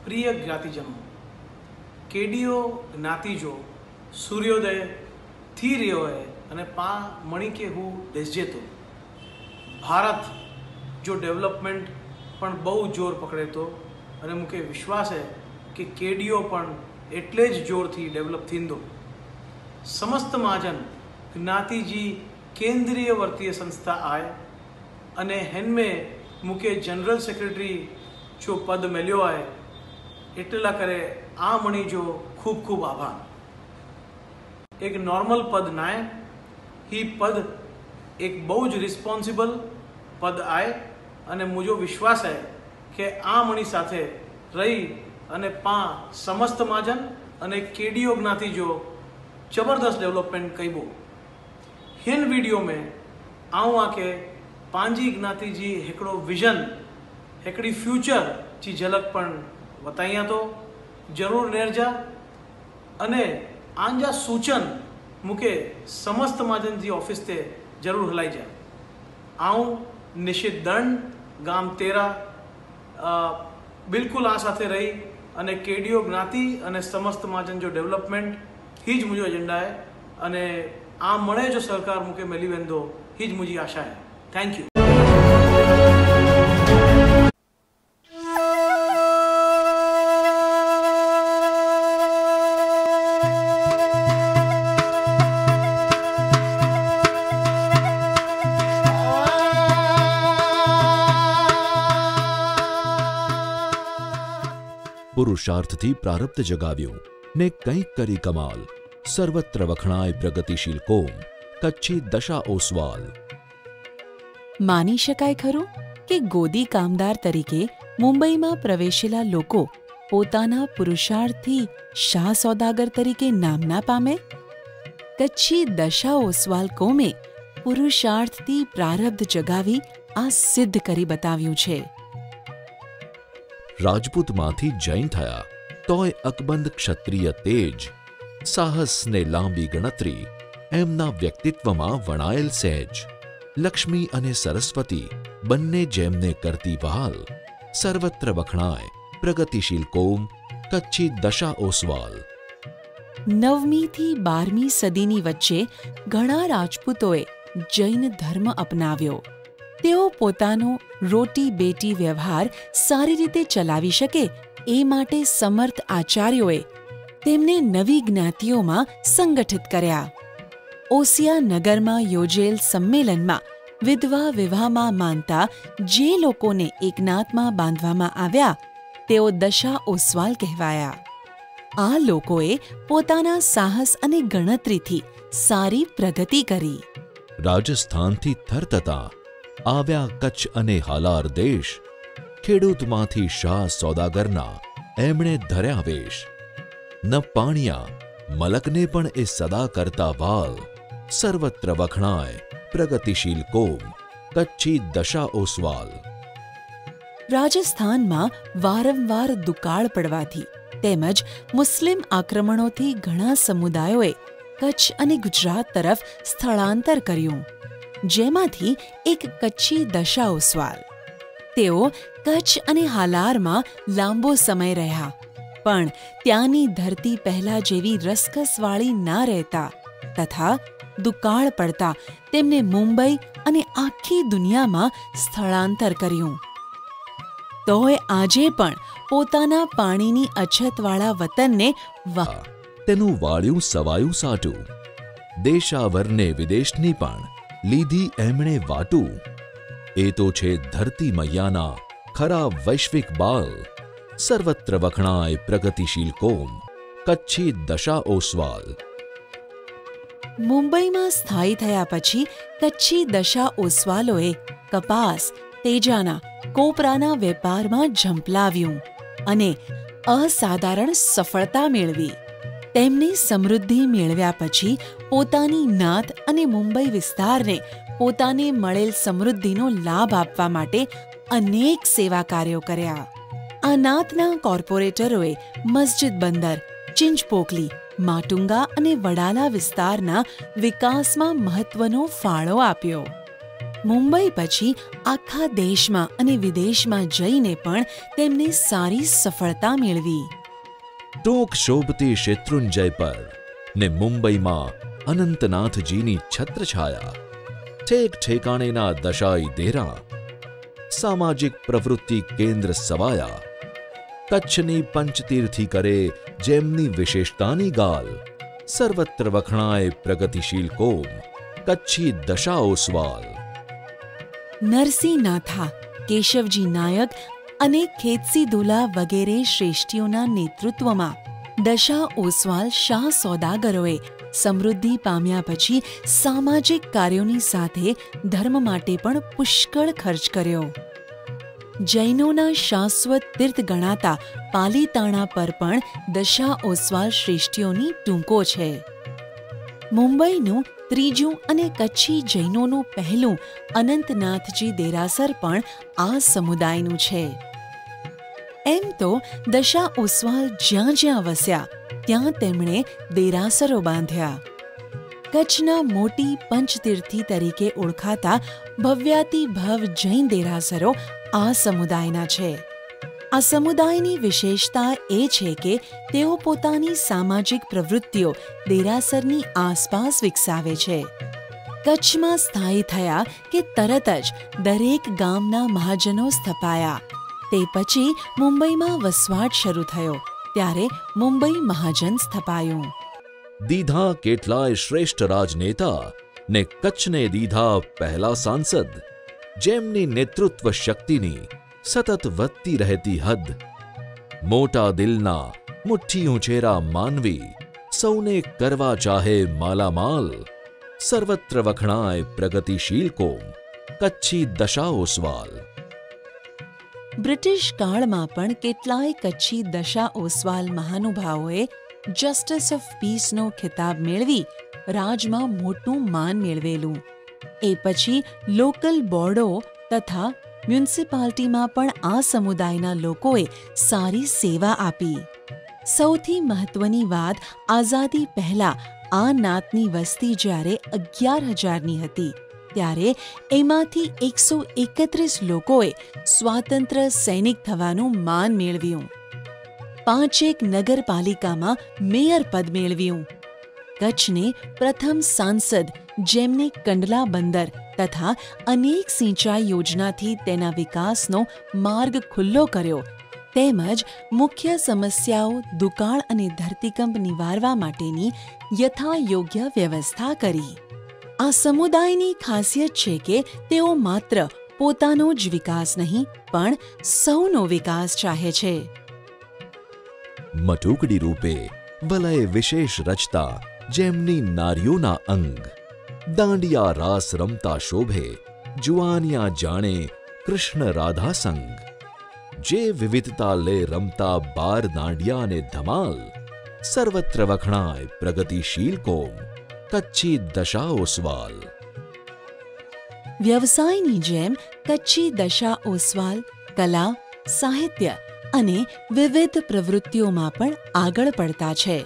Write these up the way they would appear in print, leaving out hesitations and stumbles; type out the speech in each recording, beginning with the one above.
प्रिय ज्ञातिजनों, केडियो ज्ञाति जो सूर्योदय थी रह्यो है अने पा मणी के हूँ बेसजे तो भारत जो डेवलपमेंट पण बहु जोर पकड़े तो अने मुके विश्वास है कि केडियो पण एटले ज जोरथी डेवलप थींदो। समस्त महाजन ज्ञातिजी केंद्रीय वर्तीय संस्था आए अने हेनमे मुके जनरल सेक्रेटरी जो पद मेल्यो आए एटला करे आ मणी जो खूब खूब आभार। एक नॉर्मल पद नाय ही पद एक बहु ज रिस्पोन्सिबल पद आए अने मुझो विश्वास है कि आ मणी साथे रही अने पा समस्त महाजन अने केडियो ज्ञाति जो जबरदस्त डेवलपमेंट कईबो। हिन वीडियो में आऊँ आके पांजी ज्ञाति जी हिकड़ो विजन हिकड़ी फ्यूचर जी झलक पण बताइया तो जरूर नेरजा अने आंजा सूचन मुके समस्त महाजन जी ऑफिस ते जरूर हलाई जा। आऊँ निशित दंड गाम तेरा बिल्कुल आ साथे रही अने केडियो ज्ञाति अने समस्त महाजन जो डेवलपमेंट ही ज मुझो एजेंडा है अने आ मणे जो सरकार मुके मिली वेंदो ही ज मुझी आशा है। Thank you. पुरुषार्थથી પ્રારબ્ધ જગાવ્યું ને કંઈક કરી કમાલ, સર્વત્ર વખણાય પ્રગતિશીલ કોમ, કચ્છી દશા ઓસવાલ। માની શકાય ખરું કે ગોદી કામદાર તરીકે મુંબઈમાં પ્રવેશેલા લોકો પોતાના પુરુષાર્થથી શાહ સોદાગર તરીકે નામ ના પામે? કચ્છી દશા ઓસવાલ કોમે પુરુષાર્થથી પ્રારબ્ધ જગાવી આ સિદ્ધ કરી બતાવ્યું છે। રાજપૂતમાંથી જૈન થયા તોય અકબંધ ક્ષત્રિય તેજ, સાહસ ને લાંબી ગણતરી એમના વ્યક્તિત્વમાં વણાયેલ સહેજ। લક્ષ્મી અને સરસ્વતી બંને જેમને કરતી વહાલ, સર્વત્ર વખણાય પ્રગતિશીલ કોમ, કચ્છી દશા ઓસવાલ। 9મી થી 12મી સદીની વચ્ચે ઘણા રાજપૂતોએ જૈન ધર્મ અપનાવ્યો। તેઓ પોતાનો રોટી બેટી વ્યવહાર સારી રીતે ચલાવી શકે એ માટે સમર્થ આચાર્યોએ તેમને નવી જ્ઞાતિઓમાં સંગઠિત કર્યા। ઓસિયા નગરમાં યોજેલ સંમેલનમાં વિધવા વિવાહમાં માનતા જે લોકોને એકનાથમાં બાંધવામાં આવ્યા તેઓ દશા ઓસવાલ કહેવાયા। આ લોકોએ પોતાના સાહસ અને ગણતરીથી સારી પ્રગતિ કરી। રાજસ્થાનથી થરતતા આવ્યા કચ્છ અને હાલાર દેશ, ખેડૂતમાંથી શાહ સોદાગરના એમણે ધર્યા વેશ। ન પાણિયા મલકને પણ એ સદા કરતા વાલ, સર્વત્ર વખણાય પ્રગતિશીલ કોમ, કચ્છી દશા ઓસવાલ। રાજસ્થાનમાં વારંવાર દુકાળ પડવાથી તેમજ મુસ્લિમ આક્રમણોથી ઘણા સમુદાયોએ કચ્છ અને ગુજરાત તરફ સ્થળાંતર કર્યું, જેમાંથી એક કચ્છી દશા ઓસવાલ। તેઓ કચ્છ અને હાલારમાં લાંબો સમય રહ્યા, પણ ત્યાંની ધરતી પહેલા જેવી રસકસવાળી ના રહેતા તથા દુકાળ પડતા તેમને મુંબઈ અને આખી દુનિયામાં સ્થળાંતર કર્યું। તોય આજે પણ પોતાના પાણીની અછતવાળા વતનને તેનું વાળ્યું સવાયું સાટું, દેશાવરને વિદેશની પણ લીધી એમણે વાટું। એ તો છે ધરતી મૈયાના ખરા વૈશ્વિક બાલ, સર્વત્ર વખણાય પ્રગતિશીલ કોમ, કચ્છી દશા ઓસવાલ। મુંબઈમાં સ્થાયી થયા પછી કચ્છી દશા ઓસવાલોએ કપાસ, તેજાના, કોપરાના વેપારમાં ઝંપલાવ્યું અને અસાધારણ સફળતા મેળવી। તેમની સમૃદ્ધિ મેળવ્યા પછી પોતાની નાત અને મુંબઈ વિસ્તારને પોતાને મળેલ સમૃદ્ધિનો લાભ આપવા માટે અનેક સેવા કાર્યો કર્યા। આ નાતના કોર્પોરેટરોએ મસ્જિદ બંદર, ચિંચપોકલી, માટુંગા અને વડાલા વિસ્તારના વિકાસમાં મહત્વનો ફાળો આપ્યો। મુંબઈ પછી આખા દેશમાં અને વિદેશમાં જઈને પણ તેમને સારી સફળતા મેળવી. ટૂંક શોભતી શેત્રુંજય પર ને મુંબઈમાં અનંતનાથજીની છત્રછાયા, ઠેક ઠેકાણેના દશાઈ દેરા, સામાજિક પ્રવૃત્તિ કેન્દ્ર સવાયા, કચ્છની પંચતીર્થી કરે જેમની વિશેષતાની ગાલ, સર્વત્ર વખણાય પ્રગતિશીલ કોમ, કચ્છી દશા ઓસવાલ. નરસિંહ નાથા, કેશવજી નાયક અને ખેતસી દુલા વગેરે શ્રેષ્ઠીઓના નેતૃત્વમાં દશા ઓસવાલ શાહ સોદાગરોએ સમૃદ્ધિ પામ્યા પછી સામાજિક કાર્યોની સાથે ધર્મ માટે પણ પુષ્કળ ખર્ચ કર્યો. જૈનોના શાશ્વત તીર્થ ગણાતા પાલીતાણા પર પણ દશા ઓસવાલ શ્રેષ્ઠીઓની ટૂંકો છે. મુંબઈનું ત્રીજું અને કચ્છી જૈનોનું પહેલું અનંતનાથજી દેરાસર પણ આ સમુદાયનું છે. એમ તો દશા ઓસવાલ જ્યાં જ્યાં વસ્યા ત્યાં તેમણે દેરાસરો બાંધ્યા. કચ્છના મોટી પંચતીર્થી તરીકે ઓળખાતા ભવ્યાતિભવ જૈન દેરાસરો આ સમુદાયના છે. આ સમુદાયની વિશેષતા એ છે કે તેઓ પોતાની સામાજિક પ્રવૃત્તિઓ દેરાસરની આસપાસ વિકસાવે છે. કચ્છમાં સ્થાયી થયા કે તરત જ દરેક ગામના મહાજનો સ્થપાયા. તે પછી મુંબઈમાં વસવાટ શરૂ થયો ત્યારે મુંબઈ મહાજન સ્થપાયું. દીધા કેટલાય શ્રેષ્ઠ રાજનેતા ને કચ્છને દીધા પહેલા સાંસદ, જેમની નેતૃત્વ શક્તિની સતત વધતી રહેતી હદ. મોટા દિલના મુઠ્ઠી ઉંચેરા માનવી, સૌને કરવા ચાહે માલામાલ, સર્વત્ર વખણાય પ્રગતિશીલ કોમ, કચ્છી દશા ઓસવાલ. બ્રિટિશ કાળમાં પણ કેટલાય કચ્છી દશા ઓસવાલ મહાનુભાવોએ જસ્ટિસ ઓફ પીસનો ખિતાબ મેળવી રાજમાં મોટું માન મેળવેલું. એ પછી લોકલ બોર્ડો તથા મ્યુનિસિપાલિટીમાં પણ આ સમુદાયના લોકોએ સારી સેવા આપી. સૌથી મહત્વની વાત, આઝાદી પહેલા આ નાતની વસ્તી જ્યારે 11,000ની હતી ત્યારે એમાંથી 131 લોકોએ સ્વાતંત્ર્ય સૈનિક થવાનું માન મેળવ્યું. 5 નગરપાલિકામાં મેયર પદ મેળવ્યું. કચ્છને પ્રથમ સાંસદ જેમને કંડલા બંદર તથા અનેક સિંચાઈ યોજનાથી તેના વિકાસનો માર્ગ ખુલ્લો કર્યો, તેમજ મુખ્ય સમસ્યાઓ દુકાળ અને ધરતીકંપ નિવારવા માટેની યથાયોગ્ય વ્યવસ્થા કરી. આ સમુદાયની ખાસિયત છે કે તેઓ માત્ર પોતાનો જ વિકાસ નહીં પણ સૌનો વિકાસ ચાહે છે. મટુકડી રૂપે વલય વિશેષ રચતા જેમની નારીઓના અંગ, દાંડિયા રાસ રમતા શોભે, જુવાનિયા જાણે કૃષ્ણ રાધા સંગ. જે વિવિધતા લે રમતા બાર દાંડિયા ને ધમાલ, સર્વત્ર વખણાય પ્રગતિશીલ કોમ, કચ્છી દશા ઓસવાલ. વ્યવસાયની જેમ કચ્છી દશા ઓસવાલ કલા, સાહિત્ય અને વિવિધ પ્રવૃત્તિઓમાં પણ આગળ પડતા છે.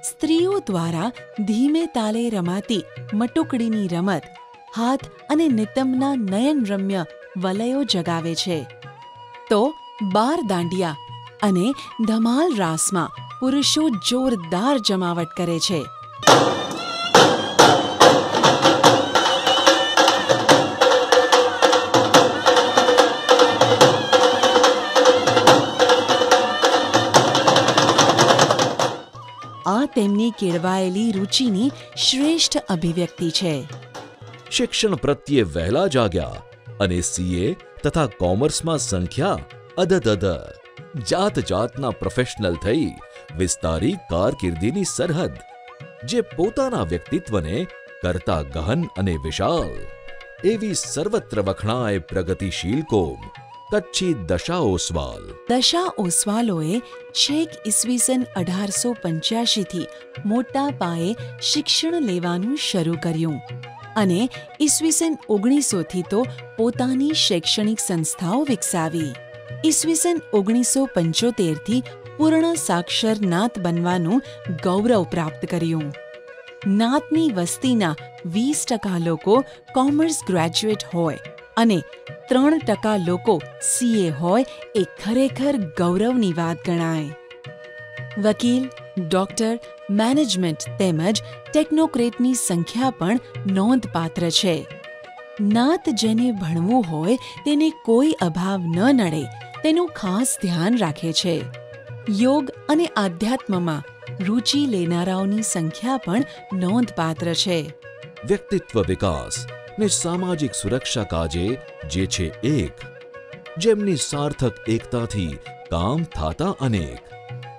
સ્ત્રીઓ દ્વારા ધીમે તાલે રમાતી મટુકડીની રમત હાથ અને નિતંબના નયનરમ્ય વલયો જગાવે છે, તો બાર દાંડિયા અને ધમાલ રાસમાં પુરુષો જોરદાર જમાવટ કરે છે. આ તેમની કેળવાયેલી રુચિની શ્રેષ્ઠ અભિવ્યક્તિ છે. શિક્ષણ પ્રત્યે વહેલા જાગ્યા અને સીએ તથા કોમર્સમાં સંખ્યા અદદ. જાત જાતના પ્રોફેશનલ થઈ વિસ્તારી કારકિર્દીની સરહદ, જે પોતાના વ્યક્તિત્વને કરતા ગહન અને વિશાલ. એવી સર્વત્ર વખણાય પ્રગતિશીલ કોમ, કચ્છી દશા ઓસવાલ. દશા ઓસવાલોએ છેક ઈસવીસન 1885થી મોટા પાયે શિક્ષણ લેવાનું શરૂ કર્યું અને ઈસવીસન 1900થી તો પોતાની શૈક્ષણિક સંસ્થાઓ વિકસાવી. ઈસવીસન 1975થી પૂર્ણ સાક્ષર નાત બનવાનું ગૌરવ પ્રાપ્ત કર્યું. નાતની વસ્તીના 20% લોકો કોમર્સ ગ્રેજ્યુએટ હોય અને 3% લોકો CA હોય એ ખરેખર ગૌરવની વાત ગણાય. વકીલ, ડોક્ટર, મેનેજમેન્ટ તેમજ ટેકનોક્રેટની સંખ્યા પણ નોંધપાત્ર છે. નાત જેને ભણવું હોય તેને કોઈ અભાવ ન નડે તેનું ખાસ ધ્યાન રાખે છે. યોગ અને આધ્યાત્મમાં રુચિ લેનારાઓની સંખ્યા પણ નોંધપાત્ર છે. વ્યક્તિત્વ વિકાસ ને સામાજિક સુરક્ષા કાજે જે છે એક, જેમની સાર્થક એકતાથી કામ થાતા અનેક,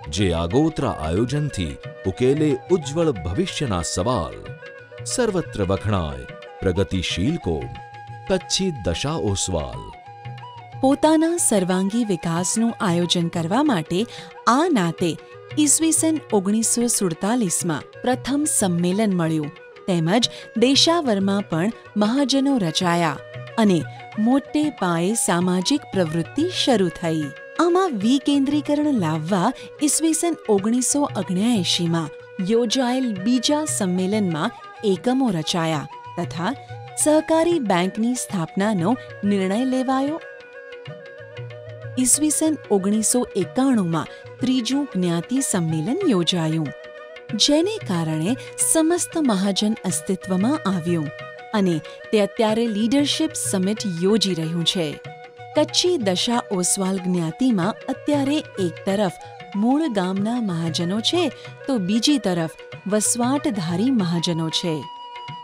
જે આગોતરા આયોજનથી ઉકેલે ઉજ્જવળ ભવિષ્યના સવાલ, સર્વત્ર વખણાય પ્રગતિશીલ કોમ, કચ્છી દશા ઓસવાલ. પોતાના સર્વાંગી વિકાસનું આયોજન કરવા માટે આ નાતે ઈસવીસન 1947માં પ્રથમ સંમેલન મળ્યું તેમજ દેશાવરમાં પણ મહાજનો રચાયા અને મોટે પાયે સામાજિક પ્રવૃત્તિ શરૂ થઈ. આમાં વિકેન્દ્રીકરણ લાવવા ઈસવીસન 1979માં યોજાયેલ બીજા સંમેલનમાં એકમો રચાયા તથા સહકારી બેંકની સ્થાપનાનો નિર્ણય લેવાયો. ઈસવીસન 1991માં ત્રીજું જ્ઞાતિ સંમેલન યોજાયું, જેને કારણે સમસ્ત મહાજન અસ્તિત્વમાં આવ્યું અને તે અત્યારે લીડરશિપ સમિટ યોજી રહ્યું છે. કચ્છી દશા ઓસવાલ જ્ઞાતિમાં અત્યારે એક તરફ મૂળ ગામના મહાજનો છે તો બીજી તરફ વસવાટધારી મહાજનો છે.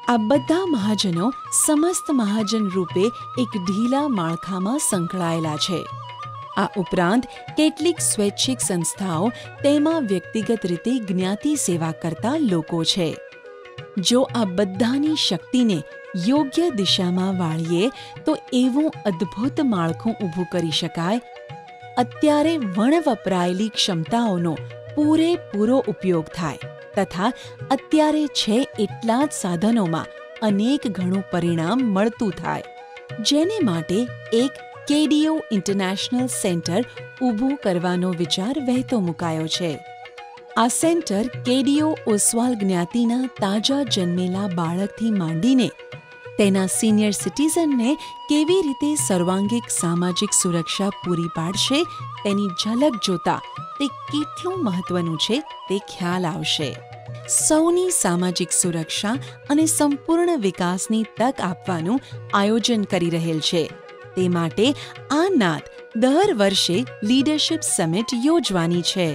આ બધા મહાજનો સમસ્ત મહાજન રૂપે એક ઢીલા માળખામાં સંકળાયેલા છે. આ ઉપરાંત કેટલીક સ્વૈચ્છિક સંસ્થાઓ તેમાં વ્યક્તિગત રીતે જ્ઞાતિ સેવા કરતા લોકો છે. જો આ બધાની શક્તિને યોગ્ય દિશામાં વાળીએ તો એવું અદ્ભુત માળખું ઊભું કરી શકાય. અત્યારે વણવપરાયેલી ક્ષમતાઓનો પૂરેપૂરો ઉપયોગ થાય તથા અત્યારે છે એટલા જ સાધનોમાં અનેક ગણું પરિણામ મળતું થાય, જેને માટે એક KDO ઇન્ટરનેશનલ સેન્ટર ઊભું કરવાનો વિચાર વહેતો મુકાયો છે. આ સેન્ટર KDO ઓસવાલ જ્ઞાતિના તાજા જન્મેલા બાળકથી માંડીને તેના સિનિયર સિટીઝનને કેવી રીતે સર્વાંગિક સામાજિક સુરક્ષા પૂરી પાડશે તેની ઝલક જોતા તે કેટલું મહત્વનું છે તે ખ્યાલ આવશે. સૌની સામાજિક સુરક્ષા અને સંપૂર્ણ વિકાસની તક આપવાનું આયોજન કરી રહેલ છે. તે માટે આ નાત દર વર્ષે લીડરશિપ સમિટ યોજવાની છે.